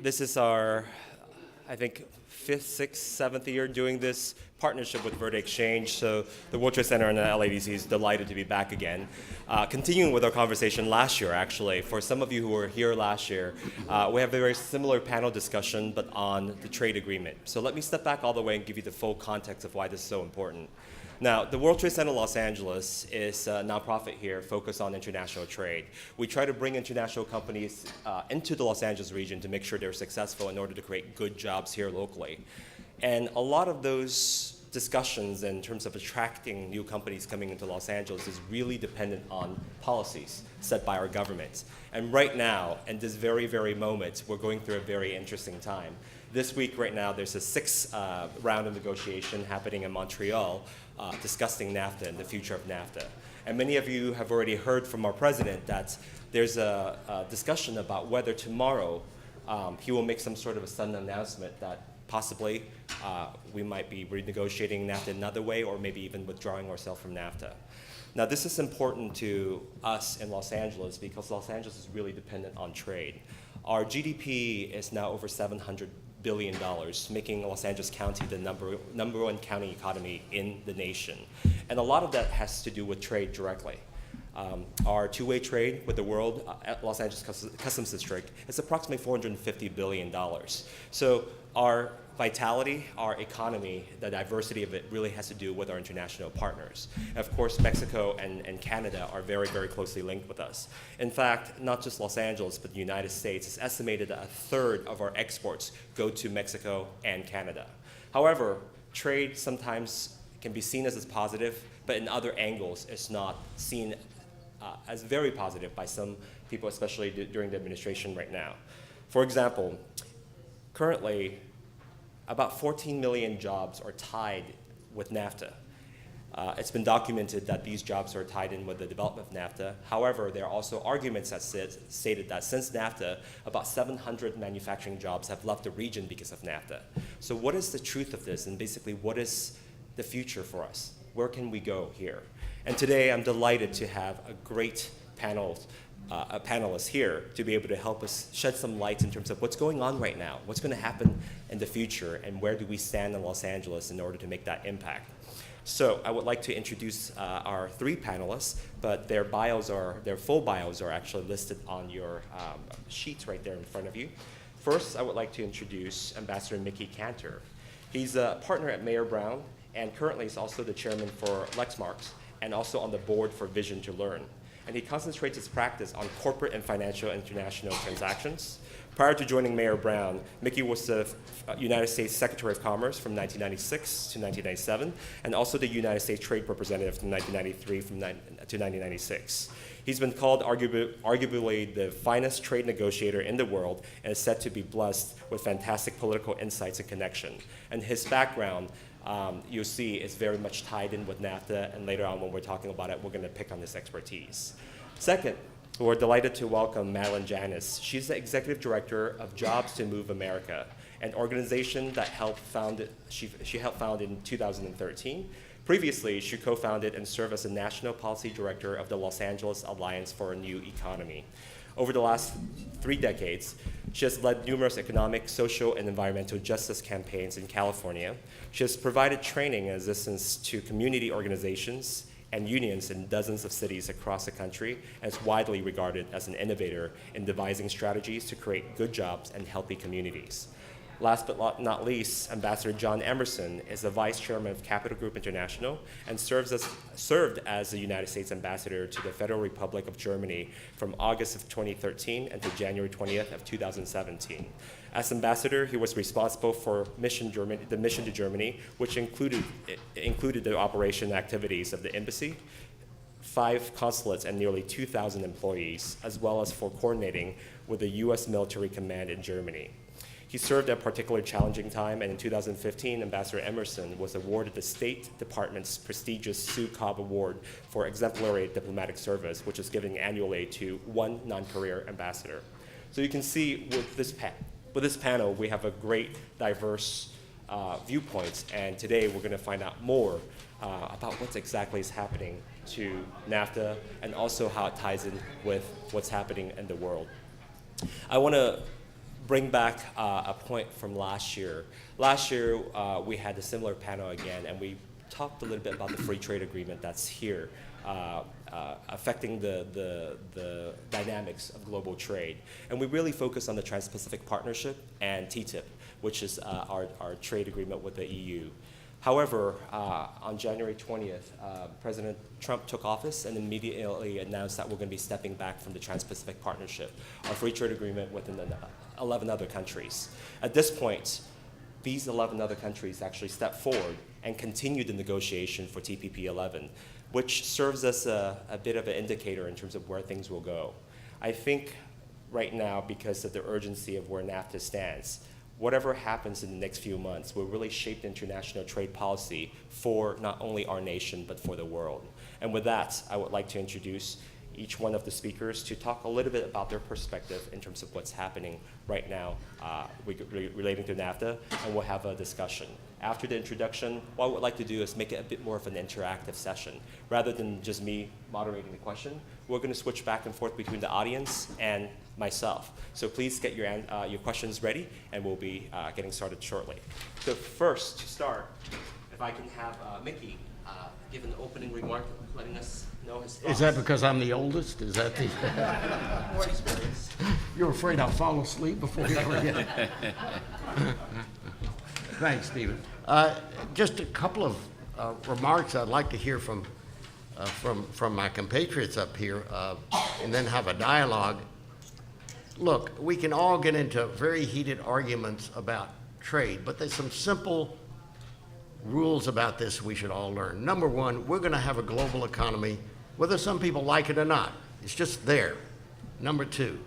This is our, I think, fifth, sixth, seventh year doing this partnership with Verde Exchange. So the World Trade Center and the LAEDC is delighted to be back again. Continuing with our conversation last year, actually, for some of you who were here last year, we have a very similar panel discussion, but on the trade agreement. So let me step back all the way and give you the full context of why this is so important. Now, the World Trade Center Los Angeles is a nonprofit here focused on international trade. We try to bring international companies into the Los Angeles region to make sure they're successful in order to create good jobs here locally. And a lot of those discussions in terms of attracting new companies coming into Los Angeles is really dependent on policies set by our government. And right now, in this very, very moment, we're going through a very interesting time. This week, right now, there's a sixth round of negotiation happening in Montreal discussing NAFTA and the future of NAFTA. And many of you have already heard from our president that there's a discussion about whether tomorrow he will make some sort of a sudden announcement that possibly we might be renegotiating NAFTA another way or maybe even withdrawing ourselves from NAFTA. Now, this is important to us in Los Angeles because Los Angeles is really dependent on trade. Our GDP is now over $700 billion, making Los Angeles County the number one county economy in the nation. And a lot of that has to do with trade directly. Our two-way trade with the world at Los Angeles Customs District is approximately $450 billion. So our vitality, our economy, the diversity of it really has to do with our international partners. And of course, Mexico and Canada are very, very closely linked with us. In fact, not just Los Angeles, but the United States, it's estimated that a third of our exports go to Mexico and Canada. However, trade sometimes can be seen as positive, but in other angles, it's not seen as very positive by some people, especially during the administration right now. For example, currently, about 14 million jobs are tied with NAFTA. It's been documented that these jobs are tied in with the development of NAFTA. However, there are also arguments that stated that since NAFTA, about 700 manufacturing jobs have left the region because of NAFTA. So what is the truth of this? And basically, what is the future for us? Where can we go here? And today, I'm delighted to have a great panelist here to be able to help us shed some light in terms of what's going on right now, what's going to happen in the future, and where do we stand in Los Angeles in order to make that impact. So I would like to introduce our three panelists, but their full bios are actually listed on your sheets right there in front of you. First, I would like to introduce Ambassador Mickey Cantor. He's a partner at Mayer Brown, and currently is also the chairman for Lexmark, and also on the board for Vision to Learn. And he concentrates his practice on corporate and financial international transactions. Prior to joining Mayer Brown, Mickey was the United States Secretary of Commerce from 1996 to 1997, and also the United States Trade Representative from 1993 to 1996. He's been called arguably the finest trade negotiator in the world and is said to be blessed with fantastic political insights and connection. And his background, you'll see, is very much tied in with NAFTA, and later on when we're talking about it, we're going to pick on this expertise. Second, we're delighted to welcome Madeline Janis. She's the Executive Director of Jobs to Move America, an organization that she helped found in 2013. Previously, she co-founded and served as the National Policy Director of the Los Angeles Alliance for a New Economy. Over the last 3 decades, she has led numerous economic, social, and environmental justice campaigns in California. She has provided training and assistance to community organizations and unions in dozens of cities across the country, and is widely regarded as an innovator in devising strategies to create good jobs and healthy communities. Last but not least, Ambassador John Emerson is the Vice Chairman of Capital Group International and served as the United States Ambassador to the Federal Republic of Germany from August of 2013 until January 20th of 2017. As ambassador, he was responsible for the mission to Germany, which included the operation activities of the embassy, 5 consulates, and nearly 2,000 employees, as well as for coordinating with the U.S. military command in Germany. He served at a particularly challenging time, and in 2015, Ambassador Emerson was awarded the State Department's prestigious Sue Cobb Award for exemplary diplomatic service, which is given annually to one non-career ambassador. So you can see with this panel, we have a great, diverse viewpoints, and today we're going to find out more about what exactly is happening to NAFTA and also how it ties in with what's happening in the world. I want to bring back a point from last year. Last year, we had a similar panel again, and we talked a little bit about the free trade agreement that's here, affecting the dynamics of global trade. And we really focused on the Trans-Pacific Partnership and TTIP, which is our trade agreement with the EU. However, on January 20th, President Trump took office and immediately announced that we're going to be stepping back from the Trans-Pacific Partnership, our free trade agreement with 11 other countries. At this point, these 11 other countries actually stepped forward and continued the negotiation for TPP 11, which serves as a bit of an indicator in terms of where things will go. I think right now, because of the urgency of where NAFTA stands, whatever happens in the next few months will really shape international trade policy for not only our nation, but for the world. And with that, I would like to introduce each one of the speakers to talk a little bit about their perspective in terms of what's happening right now relating to NAFTA, and we'll have a discussion. After the introduction, what I would like to do is make it a bit more of an interactive session. Rather than just me moderating the question, we're going to switch back and forth between the audience and myself. So please get your questions ready, and we'll be getting started shortly. So first, to start, if I can have Mickey give an opening remark, letting us know his thoughts. Is that because I'm the oldest? Is that the... More experience. You're afraid I'll fall asleep before you forget? Thanks, Stephen. Just a couple of remarks I'd like to hear from my compatriots up here, and then have a dialogue. Look, we can all get into very heated arguments about trade, but there's some simple rules about this we should all learn. Number one, we're going to have a global economy, whether some people like it or not. It's just there. Number two,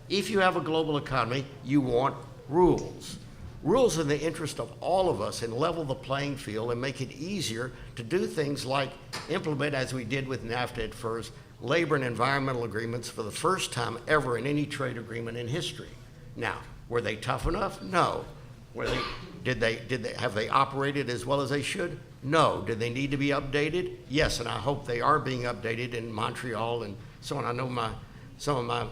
if you have a global economy, you want rules. Rules in the interest of all of us and level the playing field and make it easier to do things like implement, as we did with NAFTA at first, labor and environmental agreements for the first time ever in any trade agreement in history. Now, were they tough enough? No. Have they operated as well as they should? No. Did they need to be updated? Yes, and I hope they are being updated in Montreal and so on. I know some of my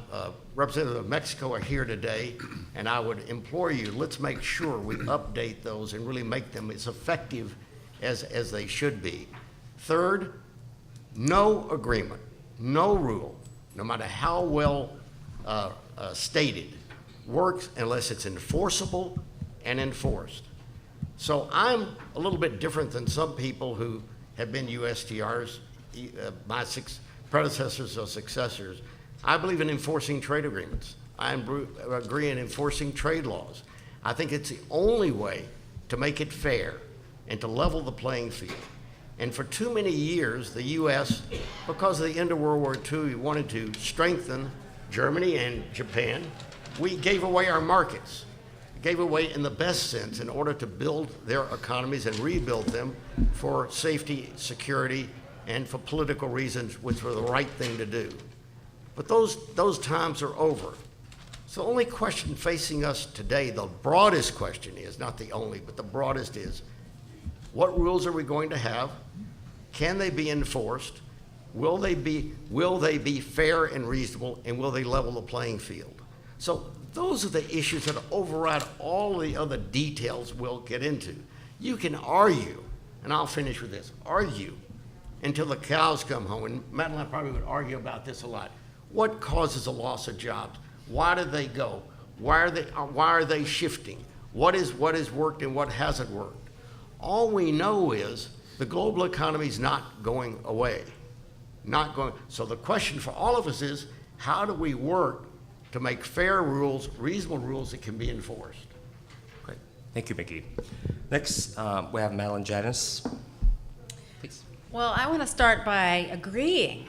representatives of Mexico are here today, and I would implore you, let's make sure we update those and really make them as effective as they should be. Third, no agreement, no rule, no matter how well stated, works unless it's enforceable and enforced. So I'm a little bit different than some people who have been USTRs, my predecessors or successors. I believe in enforcing trade agreements. I agree in enforcing trade laws. I think it's the only way to make it fair and to level the playing field. And for too many years, the U.S., because of the end of World War II, we wanted to strengthen Germany and Japan. We gave away our markets, gave away in the best sense in order to build their economies and rebuild them for safety, security, and for political reasons, which were the right thing to do. But those times are over. So the only question facing us today, the broadest question is, not the only, but the broadest is, what rules are we going to have? Can they be enforced? Will they be fair and reasonable, and will they level the playing field? So those are the issues that override all the other details we'll get into. You can argue, and I'll finish with this, argue until the cows come home, and Matt and I probably would argue about this a lot. What causes a loss of jobs? Why did they go? Why are they shifting? What is worked and what hasn't worked? All we know is the global economy is not going away. So the question for all of us is, how do we work to make fair rules, reasonable rules that can be enforced? Great. Thank you, Mickey. Next, we have Madeline Janice. Please. Well, I want to start by agreeing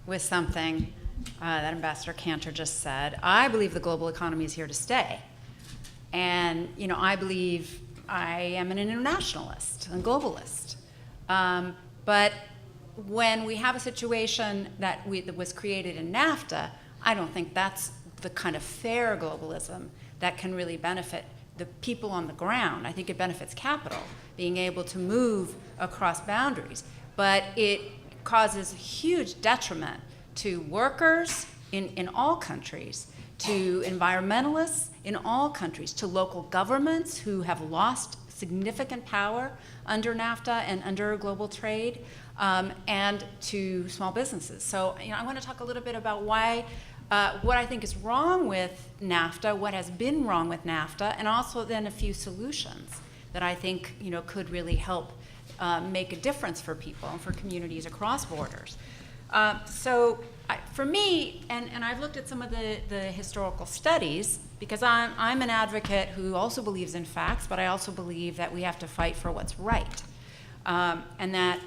with something that Ambassador Cantor just said. I believe the global economy is here to stay. And, I believe I am an internationalist and globalist. But when we have a situation that was created in NAFTA, I don't think that's the kind of fair globalism that can really benefit the people on the ground. I think it benefits capital, being able to move across boundaries. But it causes huge detriment to workers in all countries to environmentalists in all countries, to local governments who have lost significant power under NAFTA and under global trade, and to small businesses. So, I want to talk a little bit about why, what I think is wrong with NAFTA, what has been wrong with NAFTA, and also then a few solutions that I think, could really help make a difference for people and for communities across borders. For me, and I've looked at some of the historical studies, because I'm an advocate who also believes in facts, but I also believe that we have to fight for what's right. And that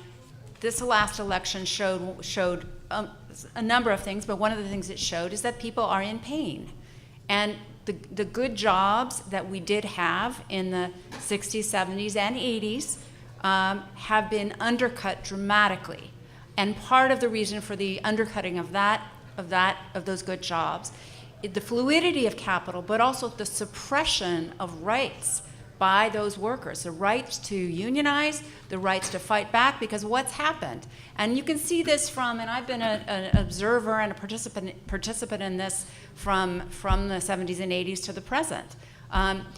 this last election showed a number of things, but one of the things it showed is that people are in pain. And the good jobs that we did have in the 60s, 70s, and 80s have been undercut dramatically. And part of the reason for the undercutting of those good jobs, the fluidity of capital, but also the suppression of rights by those workers, the rights to unionize, the rights to fight back, because what's happened? And you can see this from, and I've been an observer and a participant in this from the 70s and 80s to the present.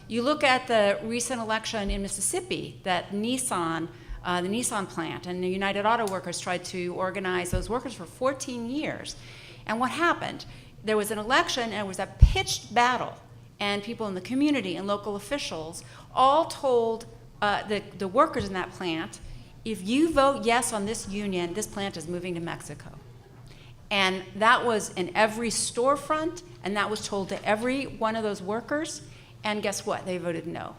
You look at the recent election in Mississippi that the Nissan plant and the United Auto Workers tried to organize those workers for 14 years. And what happened? There was an election and it was a pitched battle, and people in the community and local officials all told the workers in that plant, if you vote yes on this union, this plant is moving to Mexico. And that was in every storefront, and that was told to every one of those workers, and guess what? They voted no.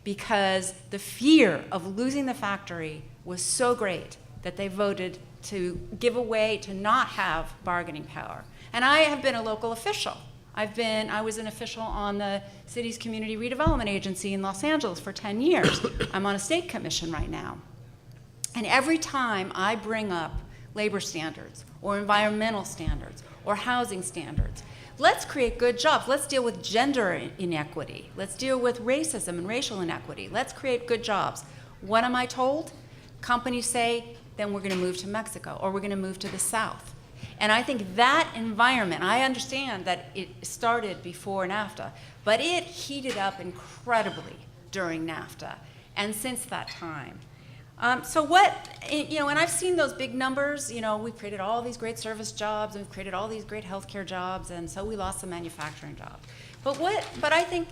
Because the fear of losing the factory was so great that they voted to give away, to not have bargaining power. And I have been a local official. I was an official on the city's community redevelopment agency in Los Angeles for 10 years. I'm on a state commission right now. And every time I bring up labor standards or environmental standards or housing standards, let's create good jobs. Let's deal with gender inequity. Let's deal with racism and racial inequity. Let's create good jobs. What am I told? Companies say, then we're going to move to Mexico, or we're going to move to the South. And I think that environment, I understand that it started before NAFTA, but it heated up incredibly during NAFTA and since that time. And I've seen those big numbers. We've created all these great service jobs, and we've created all these great healthcare jobs, and so we lost some manufacturing jobs. But I think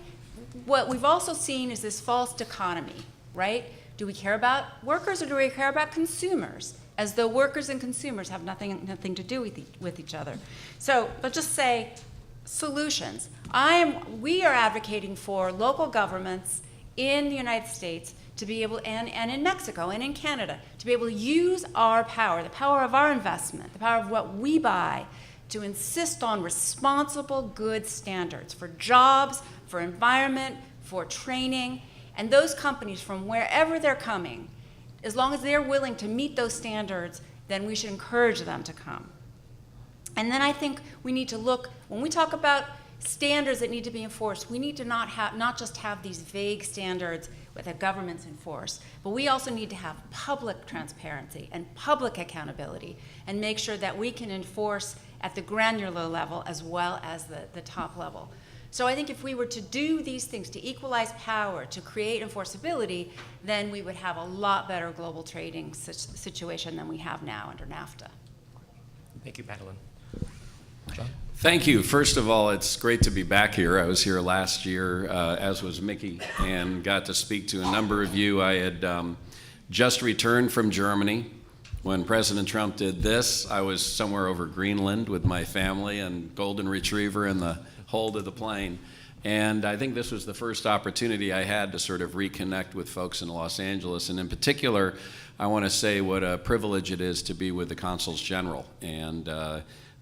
what we've also seen is this false dichotomy, right? Do we care about workers or do we care about consumers? As though workers and consumers have nothing to do with each other. So let's just say solutions. We are advocating for local governments in the United States to be able, and in Mexico and in Canada, to be able to use our power, the power of our investment, the power of what we buy, to insist on responsible, good standards for jobs, for environment, for training, and those companies from wherever they're coming, as long as they're willing to meet those standards, then we should encourage them to come. And then I think we need to look, when we talk about standards that need to be enforced, we need to not just have these vague standards that the governments enforce, but we also need to have public transparency and public accountability and make sure that we can enforce at the granular level as well as the top level. So I think if we were to do these things, to equalize power, to create enforceability, then we would have a lot better global trading situation than we have now under NAFTA. Thank you, Madeline. Thank you. First of all, it's great to be back here. I was here last year, as was Mickey, and got to speak to a number of you. I had just returned from Germany. When President Trump did this, I was somewhere over Greenland with my family and golden retriever in the hold of the plane. And I think this was the first opportunity I had to sort of reconnect with folks in Los Angeles. And in particular, I want to say what a privilege it is to be with the Consuls General. And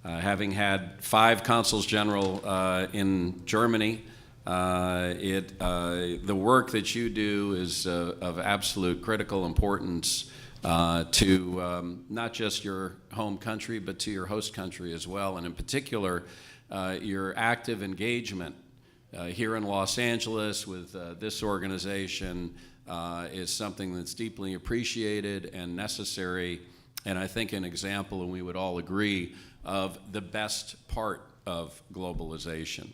having had 5 Consuls General in Germany, the work that you do is of absolute critical importance to not just your home country, but to your host country as well. And in particular, your active engagement here in Los Angeles with this organization is something that's deeply appreciated and necessary, and I think an example, and we would all agree, of the best part of globalization.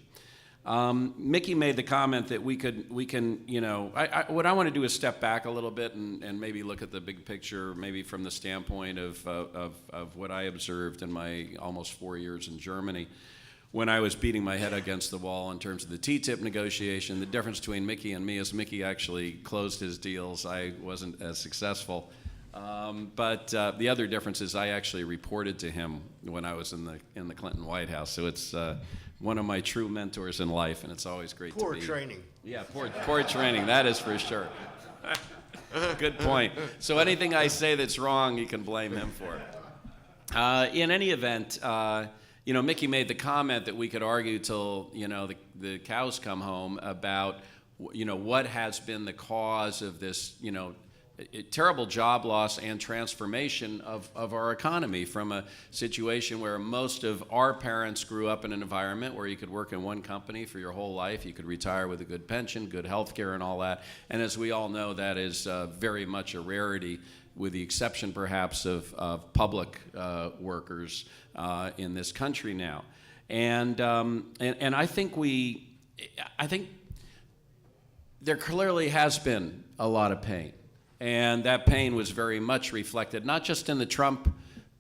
Mickey made the comment that we can, you know, what I want to do is step back a little bit and maybe look at the big picture, maybe from the standpoint of what I observed in my almost 4 years in Germany, when I was beating my head against the wall in terms of the TTIP negotiation. The difference between Mickey and me is Mickey actually closed his deals. I wasn't as successful. But the other difference is I actually reported to him when I was in the Clinton White House. So it's one of my true mentors in life, and it's always great to be. Poor training. Yeah, poor training, that is for sure. Good point. So anything I say that's wrong, you can blame him for. In any event, you know, Mickey made the comment that we could argue till, you know, the cows come home about, you know, what has been the cause of this, you know, terrible job loss and transformation of our economy from a situation where most of our parents grew up in an environment where you could work in one company for your whole life, you could retire with a good pension, good health care and all that. And as we all know, that is very much a rarity, with the exception perhaps of public workers in this country now. And I think there clearly has been a lot of pain. And that pain was very much reflected, not just in the Trump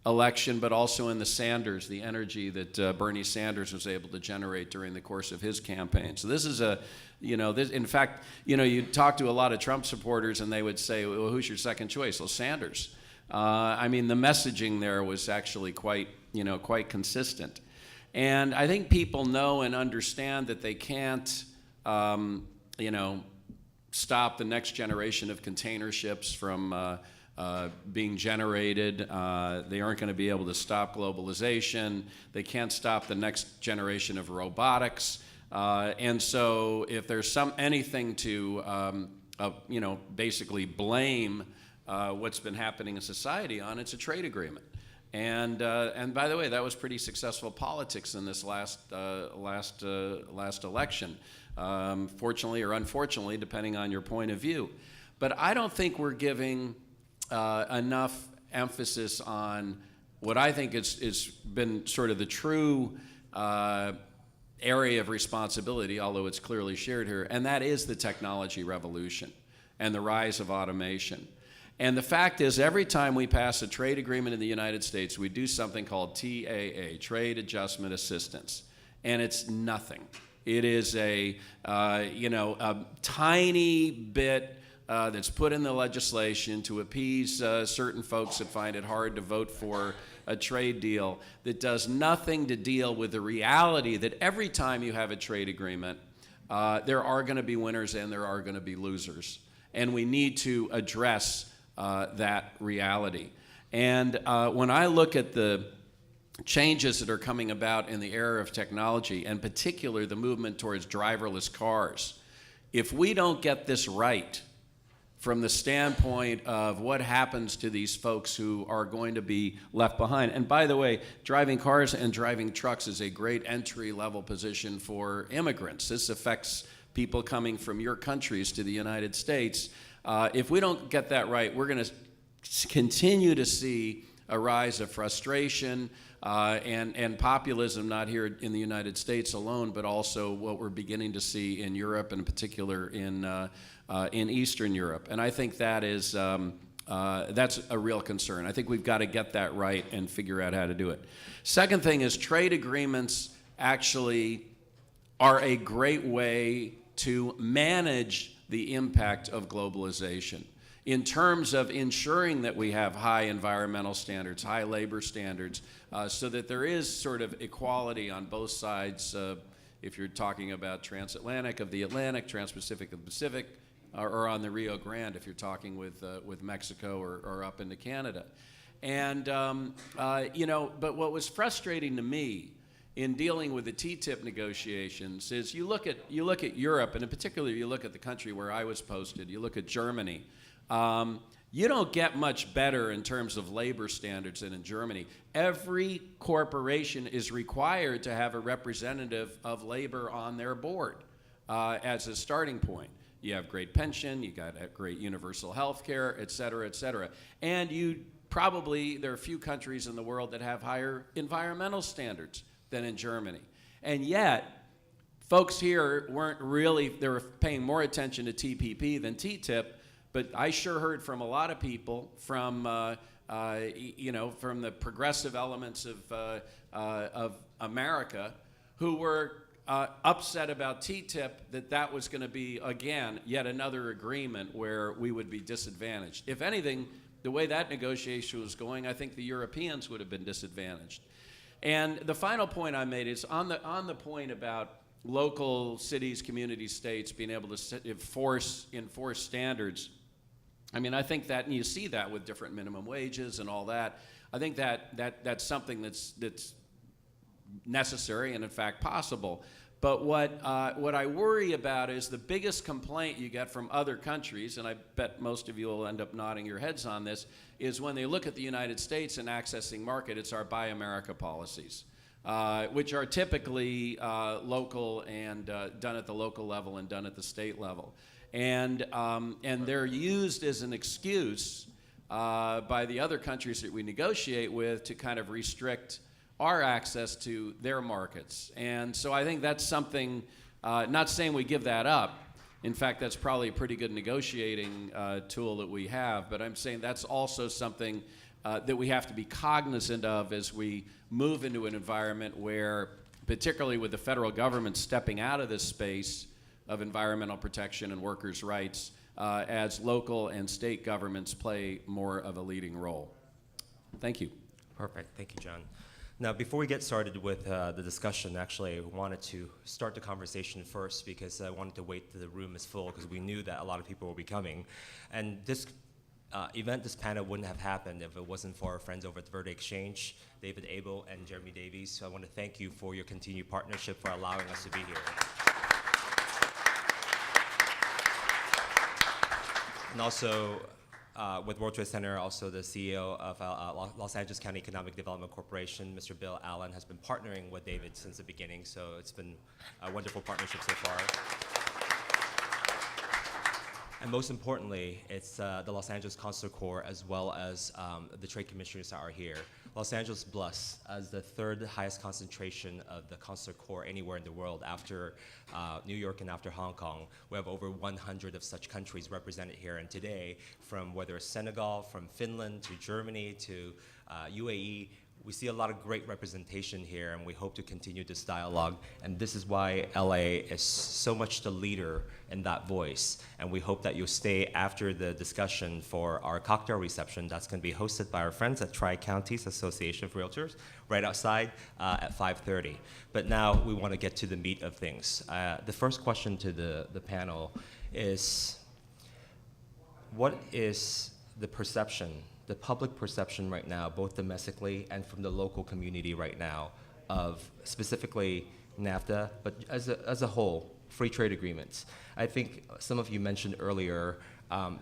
election, but also in the Sanders, the energy that Bernie Sanders was able to generate during the course of his campaign. So this is in fact, you know, you talk to a lot of Trump supporters and they would say, well, who's your second choice? Well, Sanders. I mean, the messaging there was actually quite consistent. And I think people know and understand that they can't, stop the next generation of container ships from being generated. They aren't going to be able to stop globalization. They can't stop the next generation of robotics. And so if there's anything to, basically blame what's been happening in society on, it's a trade agreement. And by the way, that was pretty successful politics in this last election, fortunately or unfortunately, depending on your point of view. But I don't think we're giving enough emphasis on what I think is been sort of the true area of responsibility, although it's clearly shared here, and that is the technology revolution and the rise of automation. And the fact is, every time we pass a trade agreement in the United States, we do something called TAA, Trade Adjustment Assistance, and it's nothing. It is a tiny bit that's put in the legislation to appease certain folks that find it hard to vote for a trade deal, that does nothing to deal with the reality that every time you have a trade agreement, there are going to be winners and there are going to be losers. And we need to address that reality. And when I look at the changes that are coming about in the era of technology, and particularly the movement towards driverless cars, if we don't get this right from the standpoint of what happens to these folks who are going to be left behind. And by the way, driving cars and driving trucks is a great entry-level position for immigrants. This affects people coming from your countries to the United States. If we don't get that right, we're going to continue to see a rise of frustration and populism, not here in the United States alone, but also what we're beginning to see in Europe, and in particular in Eastern Europe. And I think that is that's a real concern. I think we've got to get that right and figure out how to do it. Second thing is, trade agreements actually are a great way to manage the impact of globalization in terms of ensuring that we have high environmental standards, high labor standards, so that there is sort of equality on both sides. If you're talking about transatlantic of the Atlantic, transpacific of the Pacific, or on the Rio Grande if you're talking with Mexico or up into Canada. And but what was frustrating to me in dealing with the TTIP negotiations is you look at Europe, and in particular you look at the country where I was posted, you look at Germany. You don't get much better in terms of labor standards than in Germany. Every corporation is required to have a representative of labor on their board as a starting point. You have great pension, you got great universal health care, et cetera, et cetera. And there are a few countries in the world that have higher environmental standards than in Germany. And yet, folks here weren't really, they were paying more attention to TPP than TTIP, but I sure heard from a lot of people from, from the progressive elements of America who were upset about TTIP, that was going to be, again, yet another agreement where we would be disadvantaged. If anything, the way that negotiation was going, I think the Europeans would have been disadvantaged. And the final point I made is on the point about local cities, communities, states being able to enforce standards. I mean, I think that, and you see that with different minimum wages and all that. I think that's something that's necessary and in fact possible. But what I worry about is the biggest complaint you get from other countries, and I bet most of you will end up nodding your heads on this, is when they look at the United States and accessing market, it's our Buy America policies, which are typically local and done at the local level and done at the state level. And they're used as an excuse by the other countries that we negotiate with to kind of restrict our access to their markets. And so I think that's something, not saying we give that up. In fact, that's probably a pretty good negotiating tool that we have, but I'm saying that's also something that we have to be cognizant of as we move into an environment where, particularly with the federal government stepping out of this space of environmental protection and workers' rights, as local and state governments play more of a leading role. Thank you. Perfect. Thank you, John. Now, before we get started with the discussion, actually, I wanted to start the conversation first because I wanted to wait till the room is full because we knew that a lot of people will be coming. And this this panel wouldn't have happened if it wasn't for our friends over at the Verde Exchange, David Abel and Jeremy Davies. So I want to thank you for your continued partnership, for allowing us to be here. And also, with World Trade Center, also the CEO of Los Angeles County Economic Development Corporation, Mr. Bill Allen, has been partnering with David since the beginning, so it's been a wonderful partnership so far. And most importantly, it's the Los Angeles Consular Corps as well as the trade commissioners that are here. Los Angeles blessed as the third highest concentration of the Consular Corps anywhere in the world after New York and after Hong Kong. We have over 100 of such countries represented here. And today, from whether it's Senegal, from Finland to Germany to UAE, we see a lot of great representation here, and we hope to continue this dialogue. And this is why LA is so much the leader in that voice. And we hope that you'll stay after the discussion for our cocktail reception that's going to be hosted by our friends at Tri-Counties Association of Realtors right outside at 5:30. But now we want to get to the meat of things. The first question to the panel is, what is the perception, the public perception right now, both domestically and from the local community right now, of specifically NAFTA, but as a whole, free trade agreements? I think some of you mentioned earlier,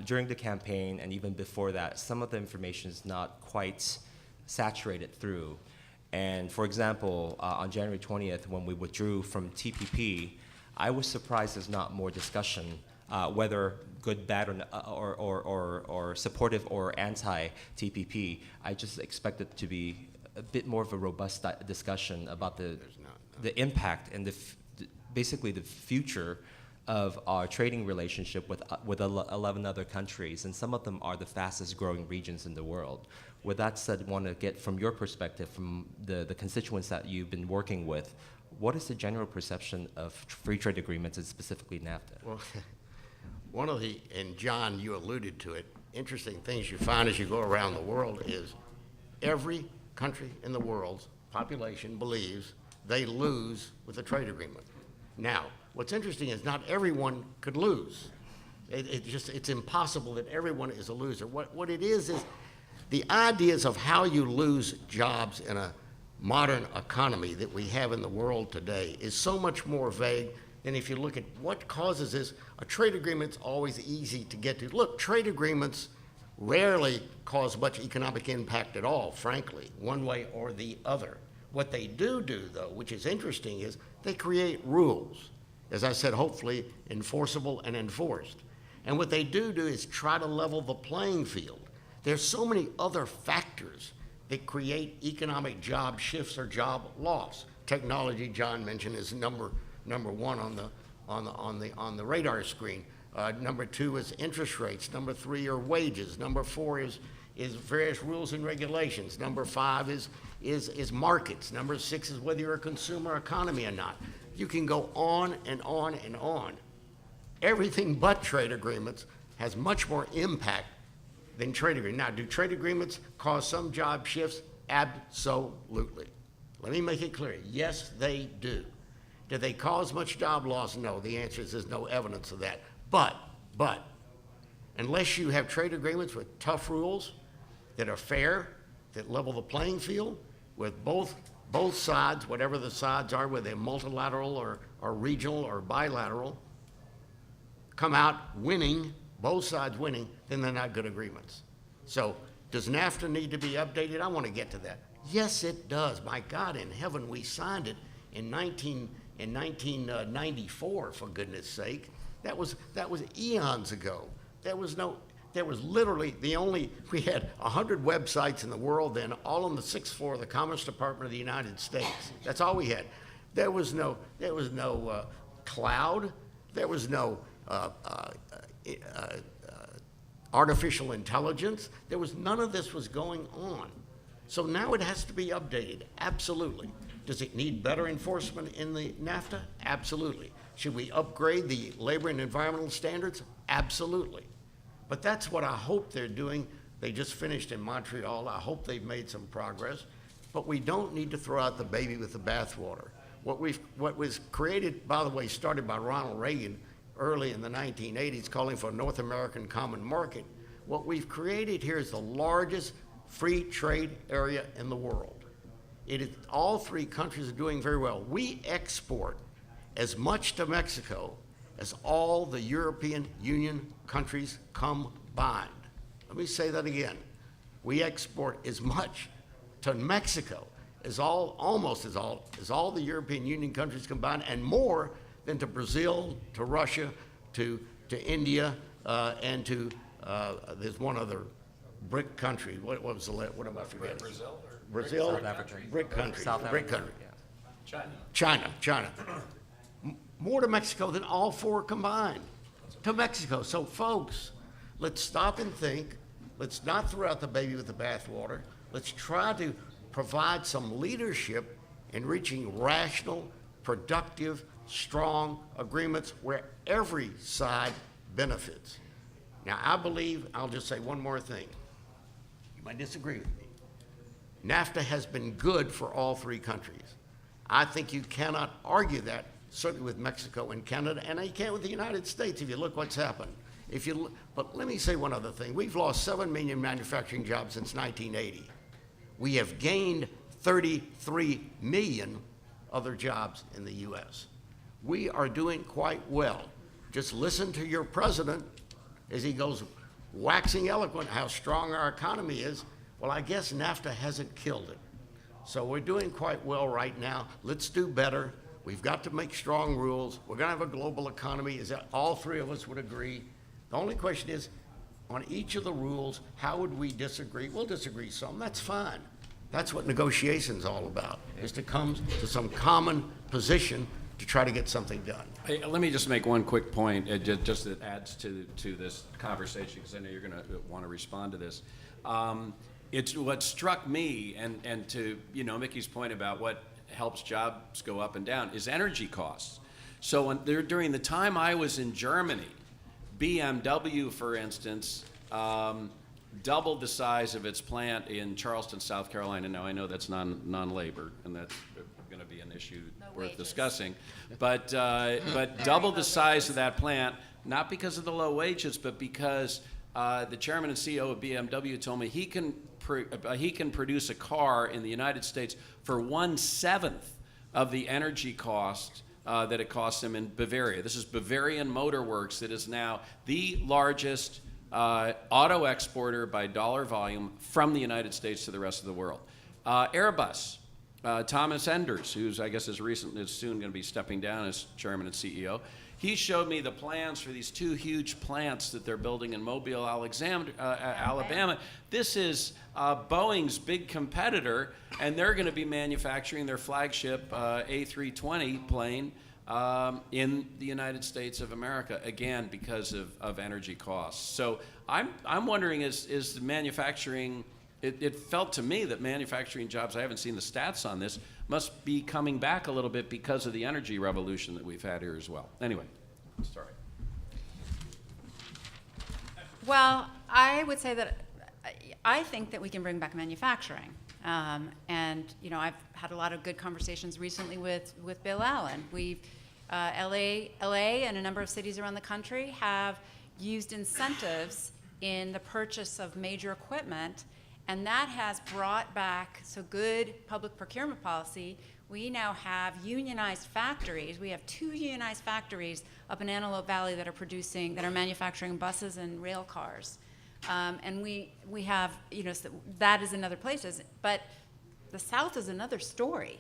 during the campaign and even before that, some of the information is not quite saturated through. And for example, on January 20th, when we withdrew from TPP, I was surprised there's not more discussion, whether good, bad, or supportive or anti-TPP. I just expected to be a bit more of a robust discussion about the impact and basically the future of our trading relationship with 11 other countries, and some of them are the fastest growing regions in the world. With that said, I want to get from your perspective, from the constituents that you've been working with, what is the general perception of free trade agreements and specifically NAFTA? Well, one of the, and John, you alluded to it, interesting things you find as you go around the world is every country in the world's population believes they lose with a trade agreement. Now, what's interesting is not everyone could lose. It's impossible that everyone is a loser. What it is the ideas of how you lose jobs in a modern economy that we have in the world today is so much more vague than if you look at what causes this. A trade agreement's always easy to get to. Look, trade agreements rarely cause much economic impact at all, frankly, one way or the other. What they do, though, which is interesting, is they create rules. As I said, hopefully enforceable and enforced. And what they do is try to level the playing field. There's so many other factors that create economic job shifts or job loss. technology John mentioned is number one on the radar screen. Number 2 is interest rates. Number 3 are wages. Number 4 is various rules and regulations. Number 5 is markets. Number 6 is whether you're a consumer economy or not. You can go on and on and on. Everything but trade agreements has much more impact than trade agreements. Now, do trade agreements cause some job shifts? Absolutely. Let me make it clear. Yes, they do. Do they cause much job loss? No. The answer is there's no evidence of that. But, unless you have trade agreements with tough rules that are fair, that level the playing field, with both sides, whatever the sides are, whether they're multilateral or regional or bilateral, come out winning, both sides winning, then they're not good agreements. So does NAFTA need to be updated? I want to get to that. Yes, it does. My God in heaven, we signed it in 1994, for goodness sake. That was eons ago. There was literally we had 100 websites in the world then, all on the 6th floor of the Commerce Department of the United States. That's all we had. There was no cloud. There was no artificial intelligence. None of this was going on. So now it has to be updated, absolutely. Does it need better enforcement in the NAFTA? Absolutely. Should we upgrade the labor and environmental standards? Absolutely. But that's what I hope they're doing. They just finished in Montreal. I hope they've made some progress. But we don't need to throw out the baby with the bathwater. What was created, by the way, started by Ronald Reagan early in the 1980s, calling for a North American common market. What we've created here is the largest free trade area in the world. All 3 countries are doing very well. We export as much to Mexico as all the European Union countries combined. Let me say that again. We export as much to Mexico as almost as all the European Union countries combined, and more than to Brazil, to Russia, to India, and to there's one other BRIC country. What am I forgetting? Brazil, South Africa. BRIC country. South BRIC Africa, country. China. China. More to Mexico than all 4 combined. To Mexico. So folks, let's stop and think. Let's not throw out the baby with the bathwater. Let's try to provide some leadership in reaching rational, productive, strong agreements where every side benefits. Now, I believe, I'll just say one more thing. You might disagree with me. NAFTA has been good for all 3 countries. I think you cannot argue that, certainly with Mexico and Canada, and you can't with the United States if you look what's happened. But let me say one other thing. We've lost 7 million manufacturing jobs since 1980. We have gained 33 million other jobs in the U.S. We are doing quite well. Just listen to your president as he goes waxing eloquent how strong our economy is. Well, I guess NAFTA hasn't killed it. So we're doing quite well right now. Let's do better. We've got to make strong rules. We're going to have a global economy. Is that all 3 of us would agree? The only question is, on each of the rules, how would we disagree? We'll disagree some. That's fine. That's what negotiation's all about, is to come to some common position to try to get something done. Hey, let me just make one quick point, just that adds to this conversation, because I know you're going to want to respond to this. It's what struck me, and to Mickey's point about what helps jobs go up and down, is energy costs. So during the time I was in Germany, BMW, for instance, doubled the size of its plant in Charleston, South Carolina. Now, I know that's non-labor, and that's going to be an issue worth discussing. But doubled the size of that plant, not because of the low wages, but because the chairman and CEO of BMW told me he can produce a car in the United States for 1/7 of the energy cost that it costs him in Bavaria. This is Bavarian Motor Works that is now the largest auto exporter by dollar volume from the United States to the rest of the world. Airbus, Thomas Enders, who's I guess is soon going to be stepping down as chairman and CEO, he showed me the plans for these 2 huge plants that they're building in Mobile, Alabama. This is Boeing's big competitor, and they're going to be manufacturing their flagship A320 plane in the United States of America, again, because of energy costs. So I'm wondering, is the manufacturing, it felt to me that manufacturing jobs, I haven't seen the stats on this, must be coming back a little bit because of the energy revolution that we've had here as well. Anyway, sorry. Well, I would say that I think that we can bring back manufacturing. And, you know, I've had a lot of good conversations recently with Bill Allen. We've, LA and a number of cities around the country have used incentives in the purchase of major equipment, and that has brought back good public procurement policy. We now have unionized factories. We have 2 unionized factories up in Antelope Valley that are manufacturing buses and rail cars. And we have, you know, that is in other places. But the South is another story.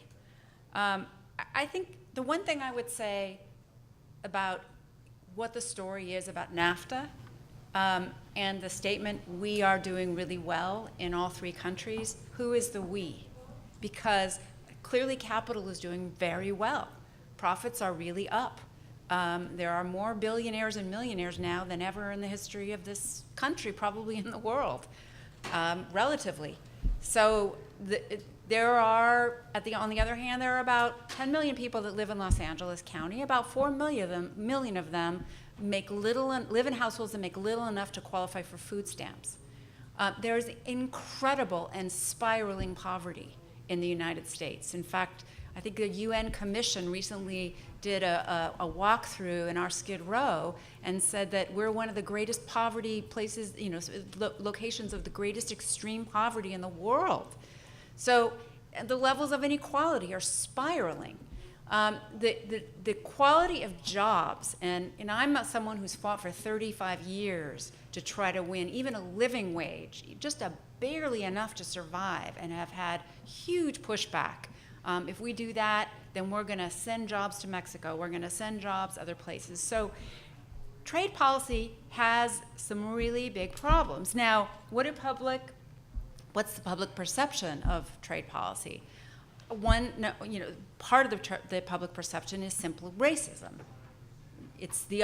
I think the one thing I would say about what the story is about NAFTA, and the statement, we are doing really well in all 3 countries, who is the we? Because clearly capital is doing very well. Profits are really up. There are more billionaires and millionaires now than ever in the history of this country, probably in the world, relatively. So there are, on the other hand, there are about 10 million people that live in Los Angeles County. About 4 million of them live in households that make little enough to qualify for food stamps. There's incredible and spiraling poverty in the United States. In fact, I think the UN Commission recently did a walkthrough in our Skid Row and said that we're one of the greatest poverty places, you know, locations of the greatest extreme poverty in the world. So the levels of inequality are spiraling. The quality of jobs, and I'm not someone who's fought for 35 years to try to win even a living wage, just barely enough to survive, and have had huge pushback. If we do that, then we're going to send jobs to Mexico. We're going to send jobs other places. So trade policy has some really big problems. Now, what's the public perception of trade policy? Part of the public perception is simple racism. It's the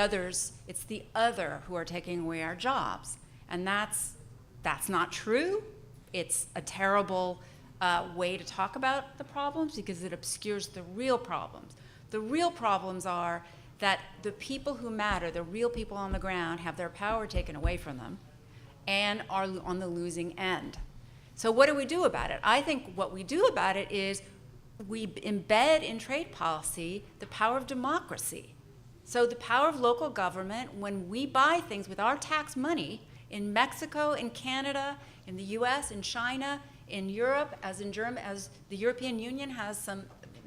other who are taking away our jobs, and that's not true. It's a terrible way to talk about the problems because it obscures the real problems. The real problems are that the people who matter, the real people on the ground, have their power taken away from them and are on the losing end. So what do we do about it? I think what we do about it is we embed in trade policy the power of democracy. So the power of local government, when we buy things with our tax money in Mexico, in Canada, in the US, in China, in Europe, as the European Union has some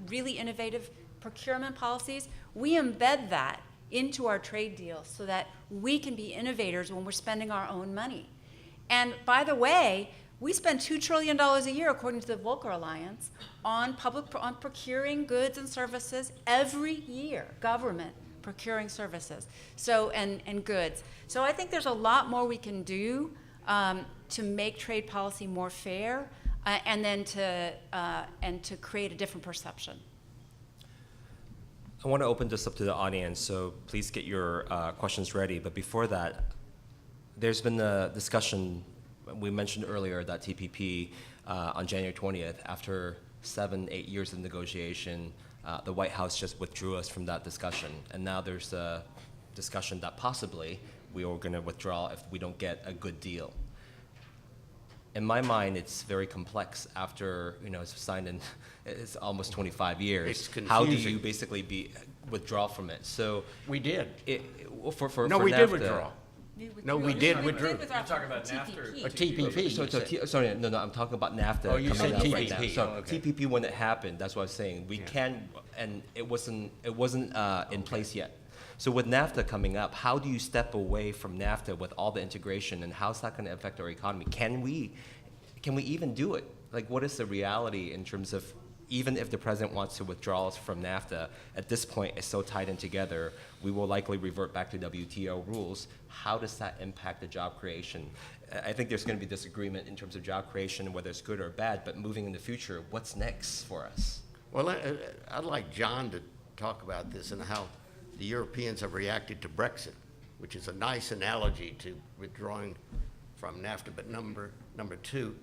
really innovative procurement policies, we embed that into our trade deals so that we can be innovators when we're spending our own money. And by the way, we spend $2 trillion a year, according to the Volcker Alliance, on procuring goods and services every year, government procuring services and goods. So I think there's a lot more we can do to make trade policy more fair and then to create a different perception. I want to open this up to the audience, so please get your questions ready. But before that, there's been a discussion. We mentioned earlier that TPP on January 20th, after 7-8 years of negotiation, the White House just withdrew us from that discussion. And now there's a discussion that possibly we are going to withdraw if we don't get a good deal. In my mind, it's very complex after, it's signed in, it's almost 25 years. It's confusing. How do you basically withdraw from it? So We did. For No, we NAFTA, did withdraw. No, we did withdraw. You're talking about NAFTA or A TPP. Sorry, no, I'm talking about NAFTA. Oh, you coming said out right TPP. now. So Oh, okay. TPP, when it happened, that's what I was saying. We can, and it wasn't in place yet. So with NAFTA coming up, how do you step away from NAFTA with all the integration, and how's that going to affect our economy? Can we even do it? Like, what is the reality in terms of even if the president wants to withdraw us from NAFTA, at this point it's so tied in together, we will likely revert back to WTO rules. How does that impact the job creation? I think there's going to be disagreement in terms of job creation, whether it's good or bad, but moving in the future, what's next for us? Well, I'd like John to talk about this and how the Europeans have reacted to Brexit, which is a nice analogy to withdrawing from NAFTA. But number two,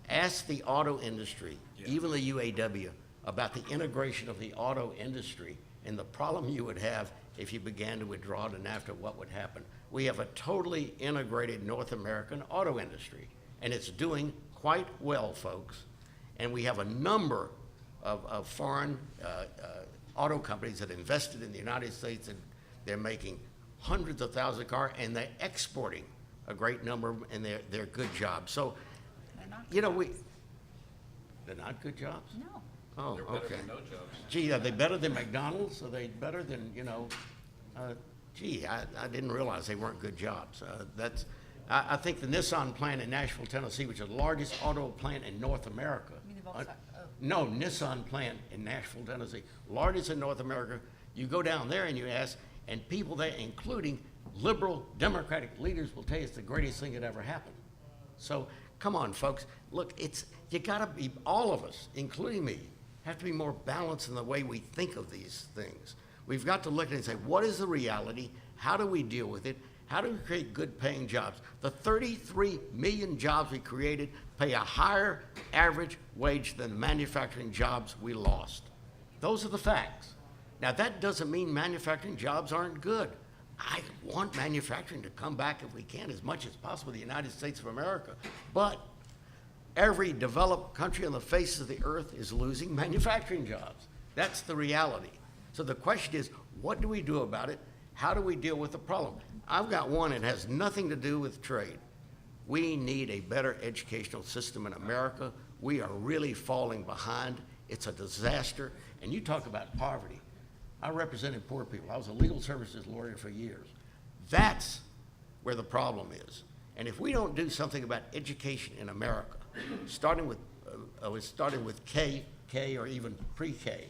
ask the auto industry, even the UAW, about the integration of the auto industry and the problem you would have if you began to withdraw to NAFTA, what would happen? We have a totally integrated North American auto industry, and it's doing quite well, folks. And we have a number of foreign auto companies that invested in the United States, and they're making hundreds of thousands of cars, and they're exporting a great number of them, and they're good jobs. So, you know, they're not good jobs? No. Oh, They're better okay. than no jobs. Gee, are they better than McDonald's? Are they better than, I didn't realize they weren't good jobs. I think the Nissan plant in Nashville, Tennessee, which is the largest auto plant in North America. You mean the Volkswagen? No, Nissan plant in Nashville, Tennessee, largest in North America. You go down there and you ask, and people there, including liberal Democratic leaders, will tell you it's the greatest thing that ever happened. So come on, folks. Look, you gotta be, all of us, including me, have to be more balanced in the way we think of these things. We've got to look at it and say, what is the reality? How do we deal with it? How do we create good paying jobs? The 33 million jobs we created pay a higher average wage than the manufacturing jobs we lost. Those are the facts. Now, that doesn't mean manufacturing jobs aren't good. I want manufacturing to come back if we can as much as possible in the United States of America. But every developed country on the face of the earth is losing manufacturing jobs. That's the reality. So the question is, what do we do about it? How do we deal with the problem? I've got one that has nothing to do with trade. We need a better educational system in America. We are really falling behind. It's a disaster. And you talk about poverty. I represented poor people. I was a legal services lawyer for years. That's where the problem is. And if we don't do something about education in America, starting with K or even pre-K,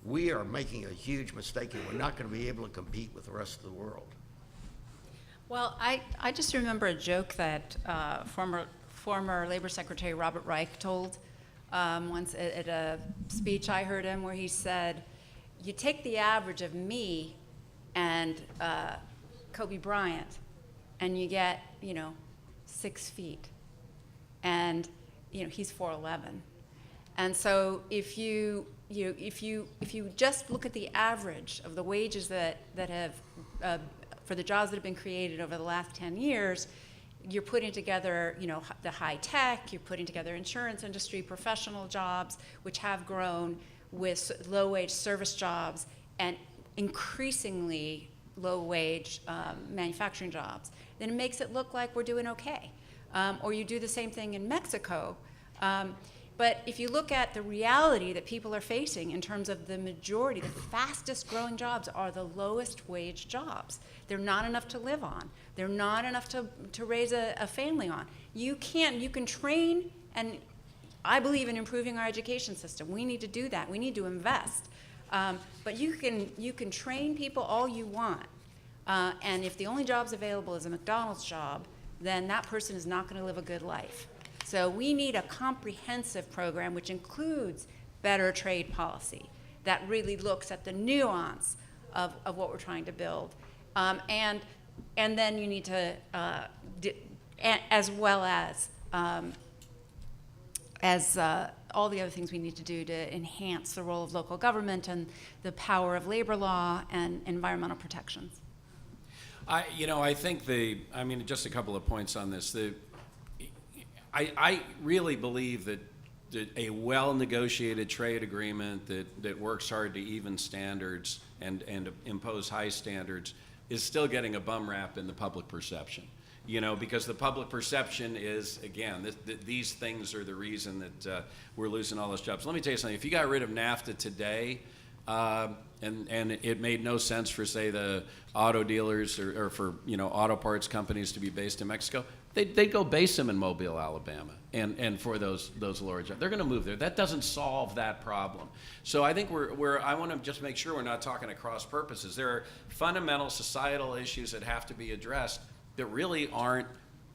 we are making a huge mistake, and we're not going to be able to compete with the rest of the world. Well, I just remember a joke that former Labor Secretary Robert Reich told once at a speech I heard him, where he said, you take the average of me and Kobe Bryant, and you get, 6 feet. And, he's 4'11". And so if you just look at the average of the wages that have, for the jobs that have been created over the last 10 years, you're putting together, the high tech, you're putting together insurance industry, professional jobs, which have grown, with low-wage service jobs and increasingly low-wage manufacturing jobs, then it makes it look like we're doing okay. Or you do the same thing in Mexico. But if you look at the reality that people are facing in terms of the majority, the fastest growing jobs are the lowest wage jobs. They're not enough to live on. They're not enough to raise a family on. You can train, and I believe in improving our education system. We need to do that. We need to invest. But you can train people all you want. And if the only jobs available is a McDonald's job, then that person is not going to live a good life. So we need a comprehensive program which includes better trade policy that really looks at the nuance of what we're trying to build. And then you need to, as well as all the other things we need to do to enhance the role of local government and the power of labor law and environmental protections. I think just a couple of points on this. I really believe that a well-negotiated trade agreement that works hard to even standards and impose high standards is still getting a bum rap in the public perception. Because the public perception is, again, these things are the reason that we're losing all those jobs. Let me tell you something. If you got rid of NAFTA today, and it made no sense for, say, the auto dealers or for auto parts companies to be based in Mexico, they'd go base them in Mobile, Alabama, and for those lower jobs. They're going to move there. That doesn't solve that problem. So I think I want to just make sure we're not talking at cross purposes. There are fundamental societal issues that have to be addressed that really aren't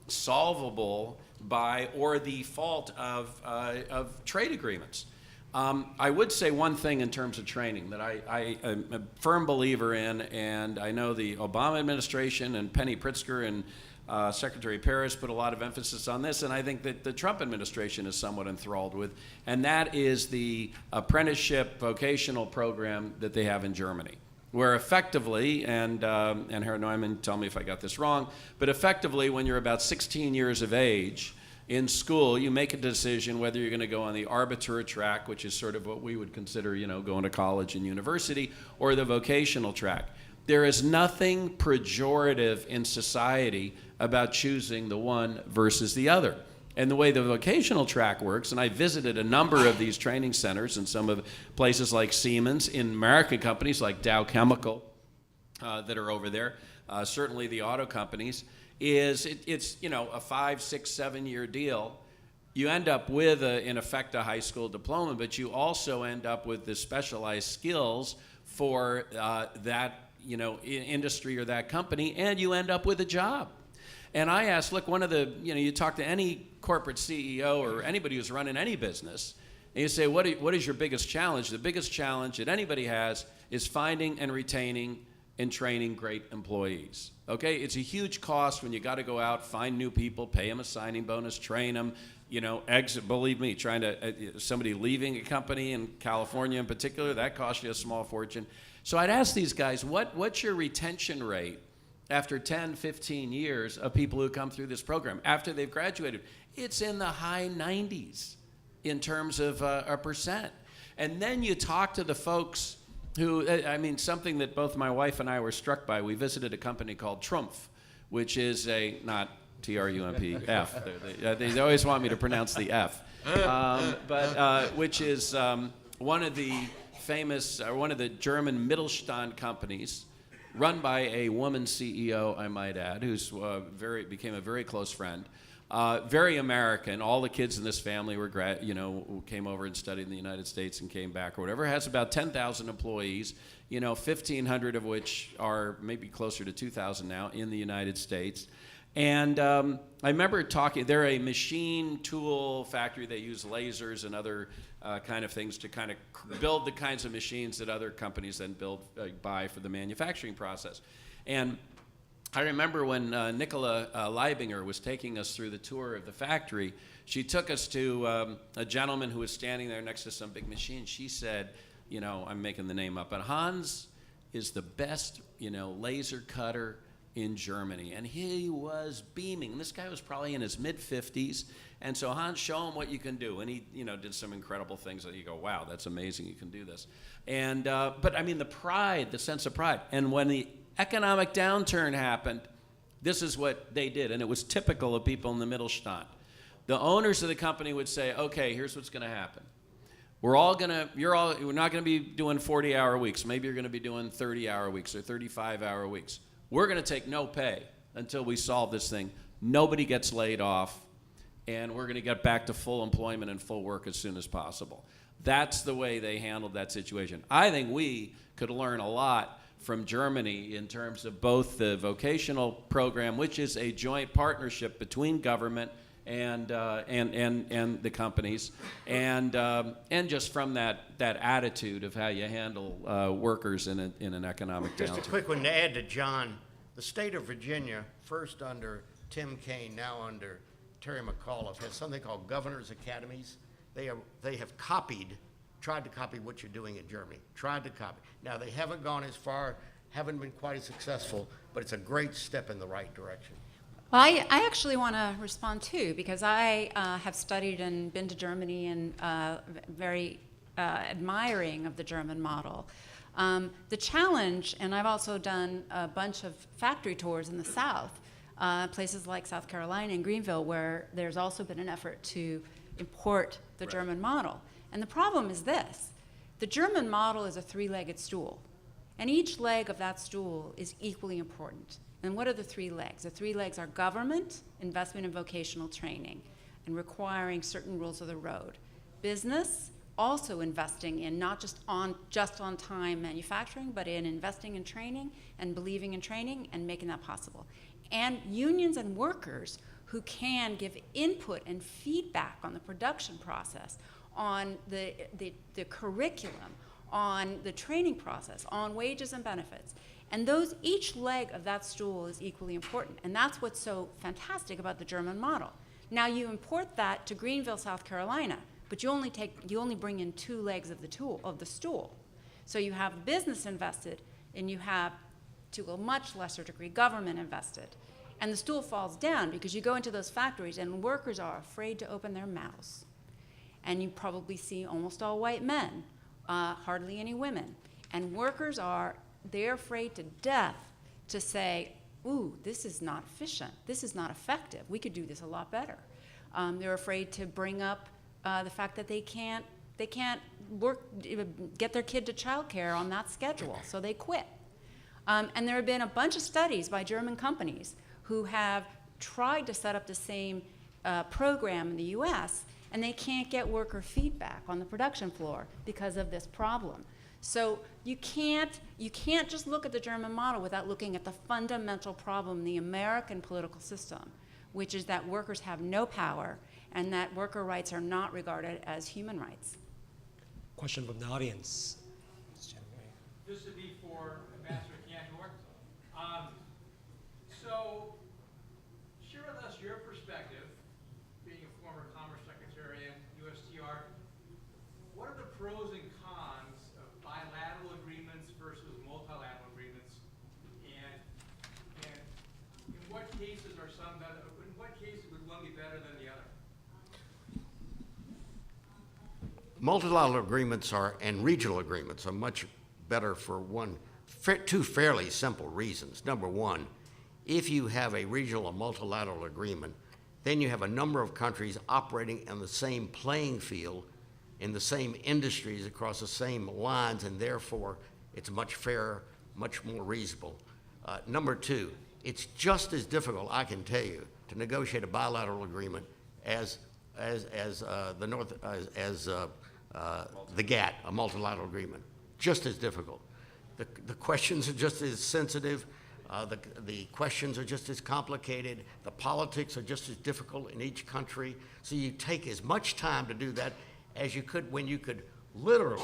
solvable by or the fault of trade agreements. I would say one thing in terms of training that I am a firm believer in, and I know the Obama administration and Penny Pritzker and Secretary Paris put a lot of emphasis on this, and I think that the Trump administration is somewhat enthralled with, and that is the apprenticeship vocational program that they have in Germany, where effectively, and Herr Neumann, tell me if I got this wrong, but effectively when you're about 16 years of age in school, you make a decision whether you're going to go on the arbiter track, which is sort of what we would consider, going to college and university, or the vocational track. There is nothing pejorative in society about choosing the one versus the other. And the way the vocational track works, and I visited a number of these training centers in some of places like Siemens, in American companies like Dow Chemical that are over there, certainly the auto companies, it's a 5, 6, 7 year deal. You end up with, in effect, a high school diploma, but you also end up with the specialized skills for that industry or that company, and you end up with a job. And I asked, look, one of the, you talk to any corporate CEO or anybody who's running any business, and you say, what is your biggest challenge? The biggest challenge that anybody has is finding and retaining and training great employees. Okay, it's a huge cost when you got to go out, find new people, pay them a signing bonus, train them, exit. Believe me, trying to somebody leaving a company in California in particular, that costs you a small fortune. So I'd ask these guys, what's your retention rate after 10, 15 years of people who come through this program after they've graduated? It's in the high 90s in terms of a percent. And then you talk to the folks who, something that both my wife and I were struck by. We visited a company called Trumpf, which is not T-R-U-M-P-F. They always want me to pronounce the F. Which is one of the famous, one of the German Mittelstand companies, run by a woman CEO, I might add, who's became a very close friend. Very American. All the kids in this family were, came over and studied in the United States and came back or whatever. It has about 10,000 employees, 1,500 of which are maybe closer to 2,000 now in the United States. And I remember they're a machine tool factory. They use lasers and other kind of things to kind of build the kinds of machines that other companies then buy for the manufacturing process. And I remember when Nicola Leibinger was taking us through the tour of the factory, she took us to a gentleman who was standing there next to some big machine. She said, I'm making the name up, but Hans is the best, laser cutter in Germany. And he was beaming. This guy was probably in his mid-50s. And so, Hans, show him what you can do. And he, did some incredible things that you go, wow, that's amazing, you can do this. And, but the pride, the sense of pride. And when the economic downturn happened, this is what they did. And it was typical of people in the Mittelstand. The owners of the company would say, okay, here's what's going to happen. We're not going to be doing 40-hour weeks. Maybe you're going to be doing 30-hour weeks or 35-hour weeks. We're going to take no pay until we solve this thing. Nobody gets laid off, and we're going to get back to full employment and full work as soon as possible. That's the way they handled that situation. I think we could learn a lot from Germany in terms of both the vocational program, which is a joint partnership between government and the companies, and just from that attitude of how you handle workers in an economic downturn. Just a quick one to add to John. The state of Virginia, first under Tim Kaine, now under Terry McAuliffe, has something called Governors Academies. They have tried to copy what you're doing in Germany. Tried to copy. Now they haven't gone as far, haven't been quite as successful, but it's a great step in the right direction. Well, I actually want to respond too, because I have studied and been to Germany and very admiring of the German model. The challenge, and I've also done a bunch of factory tours in the South, places like South Carolina and Greenville, where there's also been an effort to import the German model. And the problem is this: the German model is a three-legged stool, and each leg of that stool is equally important. And what are the three legs? The three legs are government, investment in vocational training, and requiring certain rules of the road. Business, also investing in not just on time manufacturing, but in investing in training and believing in training and making that possible. And unions and workers who can give input and feedback on the production process, on the curriculum, on the training process, on wages and benefits. And each leg of that stool is equally important. And that's what's so fantastic about the German model. Now you import that to Greenville, South Carolina, but you only bring in two legs of the stool. So you have business invested, and you have, to a much lesser degree, government invested. And the stool falls down because you go into those factories and workers are afraid to open their mouths. And you probably see almost all white men, hardly any women. And workers they're afraid to death to say, ooh, this is not efficient, this is not effective, we could do this a lot better. They're afraid to bring up the fact that they can't get their kid to childcare on that schedule, so they quit. And there have been a bunch of studies by German companies who have tried to set up the same program in the US, and they can't get worker feedback on the production floor because of this problem. So you can't just look at the German model without looking at the fundamental problem in the American political system, which is that workers have no power and that worker rights are not regarded as human rights. Question from the audience. This would be for Ambassador Cantor. So share with us your perspective, being a former Commerce Secretary and USTR. What are the pros and cons of bilateral agreements versus multilateral agreements? And in what cases are some better? In what cases would one be better than the other? Multilateral agreements and regional agreements are much better for two fairly simple reasons. Number one, if you have a regional or multilateral agreement, then you have a number of countries operating on the same playing field in the same industries across the same lines, and therefore it's much fairer, much more reasonable. Number two, it's just as difficult, I can tell you, to negotiate a bilateral agreement as the GATT, a multilateral agreement. Just as difficult. The questions are just as sensitive. The questions are just as complicated. The politics are just as difficult in each country. So you take as much time to do that as you could when you could literally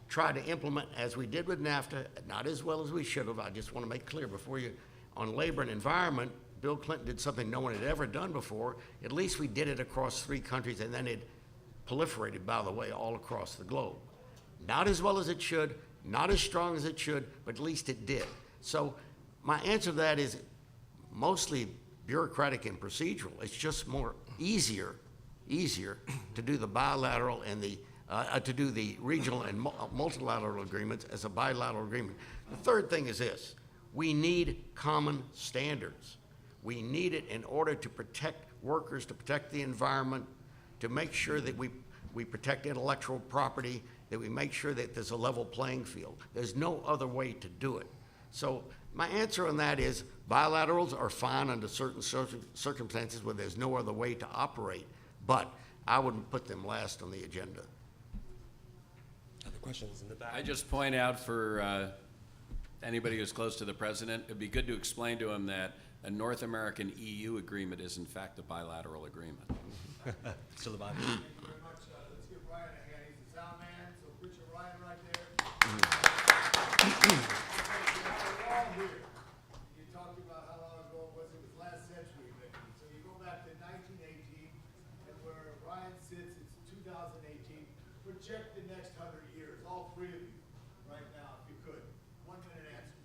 try to implement, as we did with NAFTA, not as well as we should have. I just want to make clear before you, on labor and environment, Bill Clinton did something no one had ever done before. At least we did it across 3 countries, and then it proliferated, by the way, all across the globe. Not as well as it should, not as strong as it should, but at least it did. So my answer to that is mostly bureaucratic and procedural. It's just easier to do the bilateral and to do the regional and multilateral agreements as a bilateral agreement. The third thing is this: we need common standards. We need it in order to protect workers, to protect the environment, to make sure that we protect intellectual property, that we make sure that there's a level playing field. There's no other way to do it. So my answer on that is bilaterals are fine under certain circumstances where there's no other way to operate, but I wouldn't put them last on the agenda. Other questions in the back? I just point out for anybody who's close to the president, it'd be good to explain to him that a North American EU agreement is in fact a bilateral agreement. Mr. Levine. Thank you very much. Let's give Ryan a hand. He's the sound man, so Richard Ryan right there. We're all here. You talked about how long ago it was. It was last century, but so you go back to 1918, and where Ryan sits, it's 2018. Project the next 100 years, all 3 of you, right now, if you could. 1-minute answers.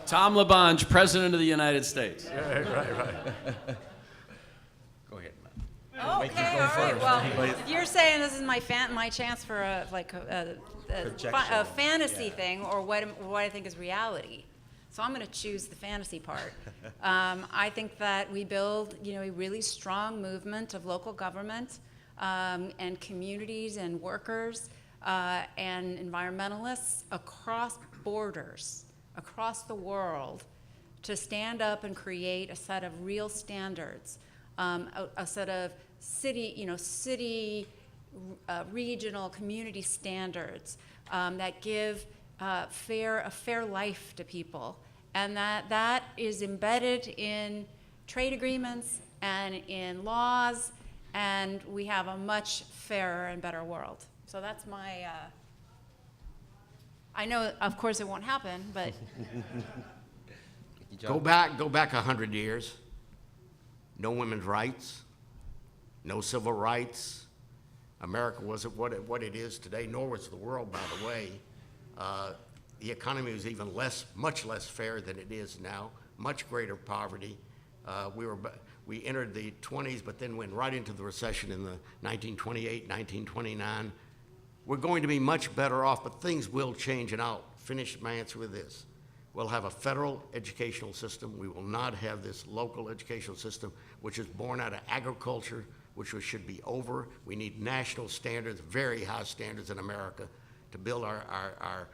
Tom LaBonge, President of the United States. Right. Go ahead. Okay, all right. Well, if you're saying this is my chance for a fantasy thing, or what I think is reality, so I'm going to choose the fantasy part. I think that we build, a really strong movement of local government and communities and workers and environmentalists across borders across the world to stand up and create a set of real standards, a set of city, regional, community standards that give a fair life to people, and that is embedded in trade agreements and in laws, and we have a much fairer and better world. So that's my. I know, of course, it won't happen, but Go back 100 years. No women's rights, no civil rights. America wasn't what it is today, nor was the world, by the way. The economy was even much less fair than it is now, much greater poverty. We entered the 20s, but then went right into the recession in the 1928, 1929. We're going to be much better off, but things will change, and I'll finish my answer with this. We'll have a federal educational system. We will not have this local educational system, which is born out of agriculture, which should be over. We need national standards, very high standards in America, to build our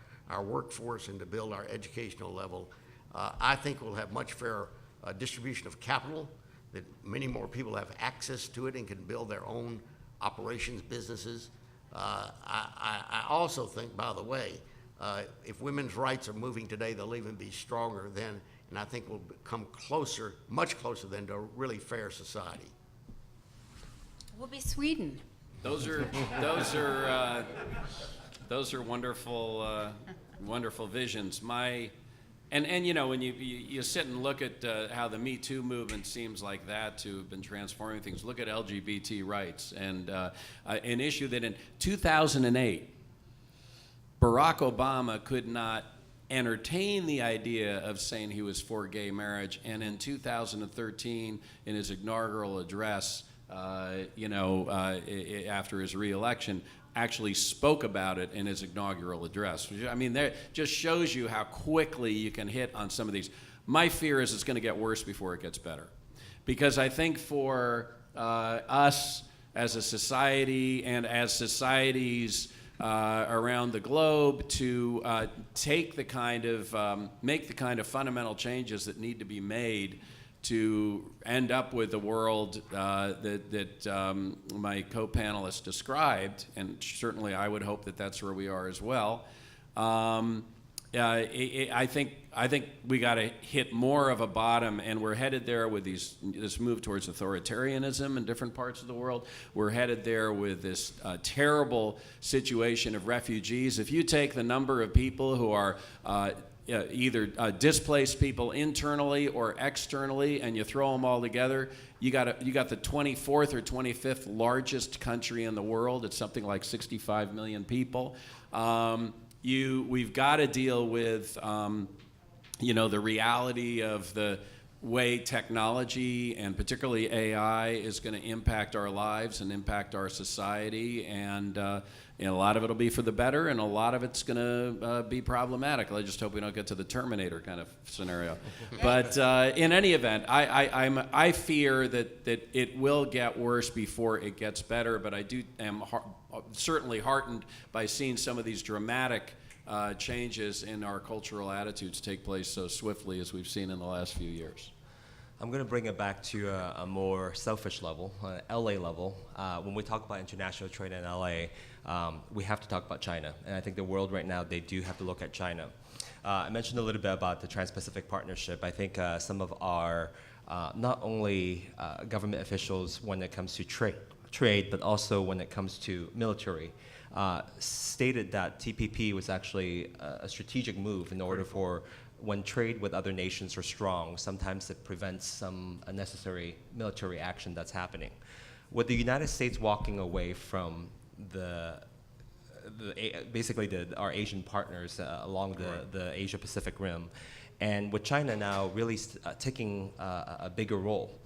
workforce and to build our educational level. I think we'll have much fairer distribution of capital, that many more people have access to it and can build their own operations, businesses. I also think, by the way, if women's rights are moving today, they'll even be stronger then, and I think we'll become closer, much closer than to a really fair society. we'll be Sweden. Those are wonderful, wonderful visions. And you know, when you sit and look at how the Me Too movement seems like that to have been transforming things. Look at LGBT rights and an issue that in 2008, Barack Obama could not entertain the idea of saying he was for gay marriage, and in 2013, in his inaugural address, after his re-election, actually spoke about it in his inaugural address. I mean, that just shows you how quickly you can hit on some of these. My fear is it's going to get worse before it gets better. Because I think for us as a society and as societies around the globe to make the kind of fundamental changes that need to be made to end up with the world that my co-panelists described, and certainly I would hope that that's where we are as well. I think we got to hit more of a bottom, and we're headed there with this move towards authoritarianism in different parts of the world. We're headed there with this terrible situation of refugees. If you take the number of people who are either displaced people internally or externally, and you throw them all together, you got the 24th or 25th largest country in the world. It's something like 65 million people. We've got to deal with the reality of the way technology and particularly AI is going to impact our lives and impact our society, and a lot of it will be for the better, and a lot of it's going to be problematic. I just hope we don't get to the Terminator kind of scenario. But in any event, I fear that it will get worse before it gets better. But I am certainly heartened by seeing some of these dramatic changes in our cultural attitudes take place so swiftly as we've seen in the last few years. I'm going to bring it back to a more selfish level, LA level. When we talk about international trade in LA, we have to talk about China. And I think the world right now, they do have to look at China. I mentioned a little bit about the Trans-Pacific Partnership. I think some of our, not only government officials when it comes to trade, but also when it comes to military, stated that TPP was actually a strategic move in order for when trade with other nations are strong, sometimes it prevents some unnecessary military action that's happening. With the United States walking away from our Asian partners along the Asia-Pacific Rim, and with China now really taking a bigger role,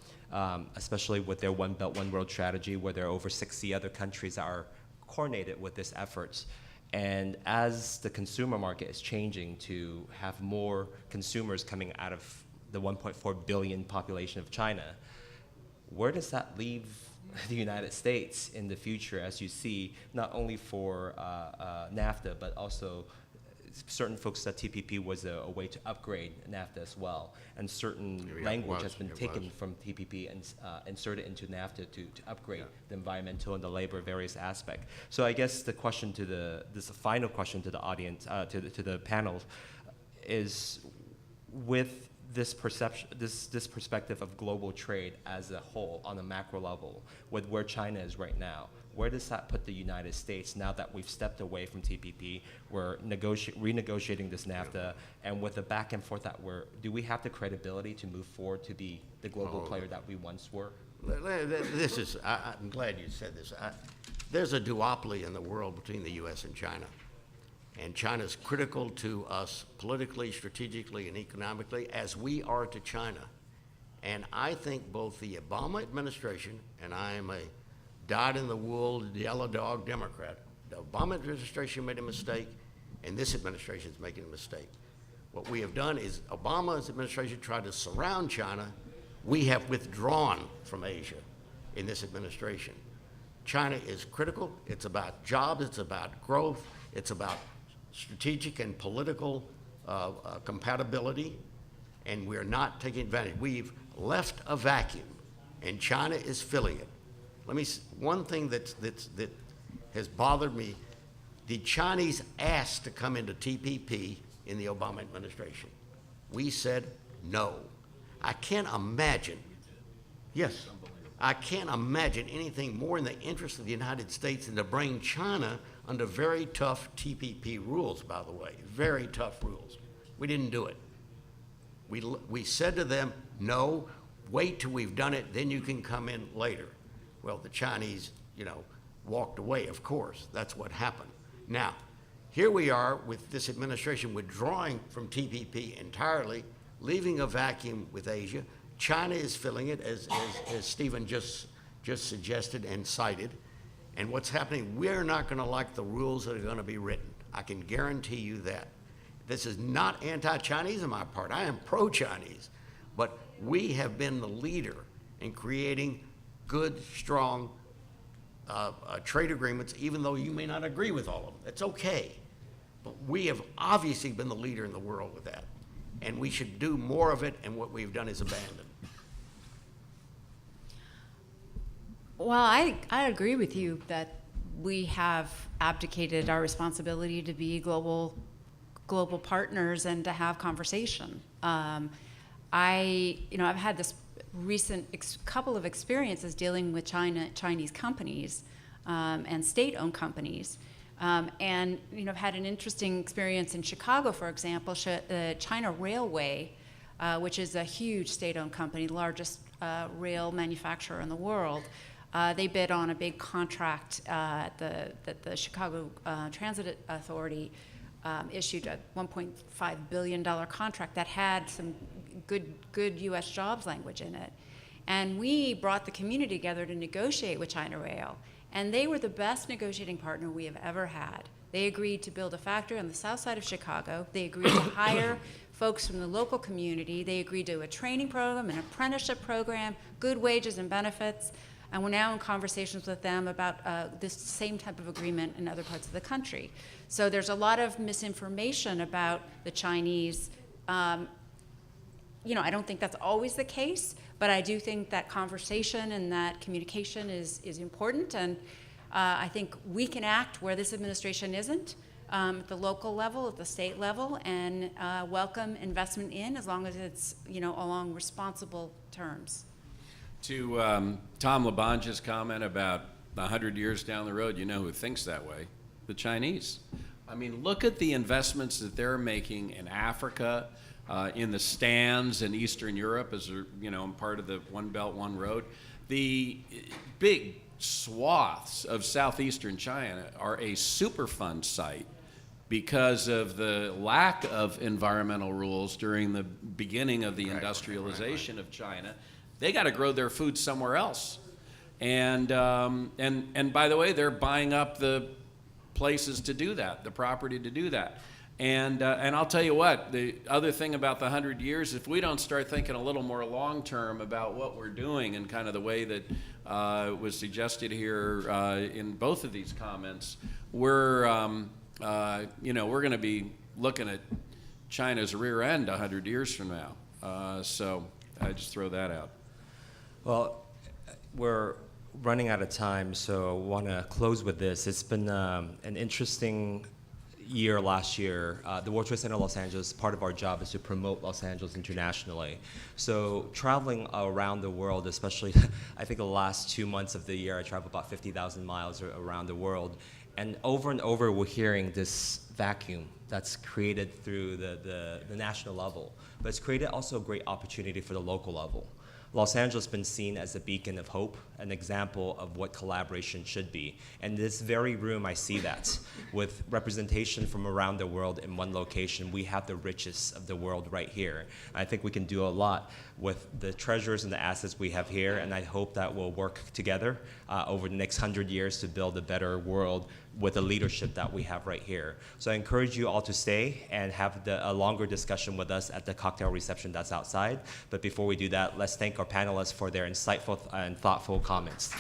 especially with their One Belt, One Road strategy, where there are over 60 other countries that are coordinated with this effort. And as the consumer market is changing to have more consumers coming out of the 1.4 billion population of China, where does that leave the United States in the future, as you see, not only for NAFTA, but also certain folks said TPP was a way to upgrade NAFTA as well, and certain Yeah, it language was. has been It taken was. from TPP and inserted into NAFTA to upgrade the environmental and the labor various aspects. So I guess the question to this final question to the audience, to the panel, is with this perception, this perspective of global trade as a whole on a macro level, with where China is right now, where does that put the United States now that we've stepped away from TPP, we're renegotiating this NAFTA, and with the back and forth that do we have the credibility to move forward to be the global player that we once were? This is, I'm glad you said this. There's a duopoly in the world between the U.S. and China. And China's critical to us politically, strategically, and economically, as we are to China. And I think both the Obama administration, and I am a dyed-in-the-wool, yellow dog Democrat, the Obama administration made a mistake, and this administration is making a mistake. What we have done is Obama's administration tried to surround China. We have withdrawn from Asia in this administration. China is critical. It's about jobs. It's about growth. It's about strategic and political compatibility, and we're not taking advantage. We've left a vacuum, and China is filling it. One thing that has bothered me, the Chinese asked to come into TPP in the Obama administration. We said no. I can't imagine, yes, I can't imagine anything more in the interest of the United States than to bring China under very tough TPP rules, by the way, very tough rules. We didn't do it. We said to them, no, wait till we've done it, then you can come in later. Well, the Chinese, walked away, of course. That's what happened. Now, here we are with this administration withdrawing from TPP entirely, leaving a vacuum with Asia. China is filling it, as Stephen just suggested and cited. And what's happening, we're not going to like the rules that are going to be written. I can guarantee you that. This is not anti-Chinese on my part. I am pro-Chinese. But we have been the leader in creating good, strong trade agreements, even though you may not agree with all of them. It's okay. But we have obviously been the leader in the world with that. And we should do more of it, and what we've done is abandon. Well, I agree with you that we have abdicated our responsibility to be global partners and to have conversation. I've had this recent couple of experiences dealing with Chinese companies and state-owned companies. And I've had an interesting experience in Chicago, for example. China Railway, which is a huge state-owned company, largest rail manufacturer in the world. They bid on a big contract that the Chicago Transit Authority issued, a $1.5 billion contract that had some good U.S. jobs language in it. And we brought the community together to negotiate with China Rail. And they were the best negotiating partner we have ever had. They agreed to build a factory on the south side of Chicago. They agreed to hire folks from the local community. They agreed to a training program, an apprenticeship program, good wages and benefits. And we're now in conversations with them about this same type of agreement in other parts of the country. So there's a lot of misinformation about the Chinese. I don't think that's always the case, but I do think that conversation and that communication is important. And I think we can act where this administration isn't, at the local level, at the state level, and welcome investment in as long as it's, along responsible terms. To Tom Labange's comment about 100 years down the road, who thinks that way? The Chinese. I mean, look at the investments that they're making in Africa, in the stands in Eastern Europe, as part of the One Belt, One Road. The big swaths of southeastern China are a Superfund site because of the lack of environmental rules during the beginning of the industrialization of China. They got to grow their food somewhere else, and by the way, they're buying up the places to do that, the property to do that. And I'll tell you what, the other thing about the 100 years, if we don't start thinking a little more long term about what we're doing and kind of the way that was suggested here in both of these comments, we're going to be looking at China's rear end 100 years from now. So I just throw that out. Well, we're running out of time, so I want to close with this. It's been an interesting year last year. The World Trade Center Los Angeles, part of our job is to promote Los Angeles internationally. So traveling around the world, especially I think the last 2 months of the year, I traveled about 50,000 miles around the world. And over we're hearing this vacuum that's created through the national level. But it's created also a great opportunity for the local level. Los Angeles has been seen as a beacon of hope, an example of what collaboration should be. And in this very room, I see that. With representation from around the world in one location, we have the richest of the world right here. I think we can do a lot with the treasures and the assets we have here, and I hope that we'll work together over the next 100 years to build a better world with the leadership that we have right here. So I encourage you all to stay and have a longer discussion with us at the cocktail reception that's outside. But before we do that, let's thank our panelists for their insightful and thoughtful comments.